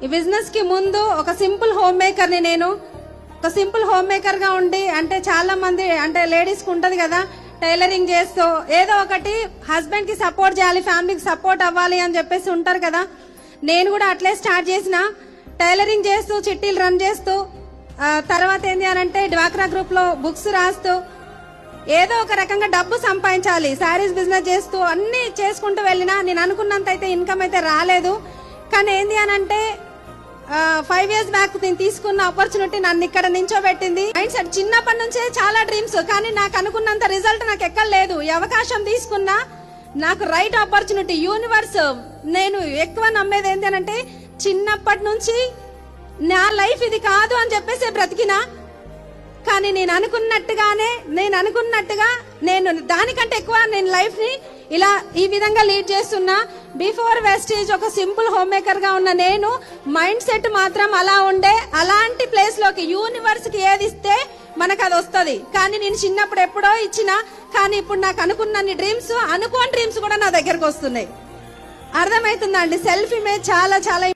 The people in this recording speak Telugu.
ఈ బిజినెస్ కి ముందు ఒక సింపుల్ హోమ్ మేకర్ ని నేను ఒక సింపుల్ హోమ్ మేకర్ గా ఉండి అంటే చాలా మంది అంటే లేడీస్ కు ఉంటది కదా టైలరింగ్ చేస్తూ ఏదో ఒకటి హస్బెండ్ కి సపోర్ట్ చేయాలి ఫ్యామిలీకి సపోర్ట్ అవ్వాలి అని చెప్పేసి ఉంటారు కదా. నేను కూడా అట్లే స్టార్ట్ చేసిన టైలరింగ్ చేస్తూ చిట్టీలు రన్ చేస్తూ తర్వాత ఏంటి అని అంటే డ్వాక్రా గ్రూప్ లో బుక్స్ రాస్తూ ఏదో ఒక రకంగా డబ్బు సంపాదించాలి శారీస్ బిజినెస్ చేస్తూ అన్ని చేసుకుంటూ వెళ్ళినా నేను అనుకున్నంత అయితే ఇన్కమ్ అయితే రాలేదు. కానీ ఏంది అని అంటే 5 years బ్యాక్ నేను తీసుకున్న ఆపర్చునిటీ నన్ను ఇక్కడ నించోబెట్టింది. మైండ్ సెట్ చిన్నప్పటి నుంచే చాలా డ్రీమ్స్, కానీ నాకు అనుకున్నంత రిజల్ట్ నాకు ఎక్కడ లేదు. ఈ అవకాశం తీసుకున్నా నాకు రైట్ ఆపర్చునిటీ యూనివర్స్. నేను ఎక్కువ నమ్మేది ఏంటి అని అంటే చిన్నప్పటి నుంచి నా లైఫ్ ఇది కాదు అని చెప్పేసి బ్రతికినా, కానీ నేను అనుకున్నట్టుగా నేను దానికంటే ఎక్కువ నేను లైఫ్ ని ఇలా ఈ విధంగా లీడ్ చేస్తున్నా. బిఫోర్ వెస్టేజ్ ఒక సింపుల్ హోమ్ మేకర్ గా ఉన్న నేను మైండ్ సెట్ మాత్రం అలా ఉండే. అలాంటి ప్లేస్ లోకి యూనివర్స్ కి ఏది ఇస్తే మనకు అది వస్తుంది. కానీ నేను చిన్నప్పుడు ఎప్పుడో ఇచ్చిన, కానీ ఇప్పుడు నాకు అనుకున్న డ్రీమ్స్ అనుకోని డ్రీమ్స్ కూడా నా దగ్గరకు వస్తున్నాయి. అర్థమవుతుందా అండి? సెల్ఫ్ ఇమేజ్ చాలా చాలా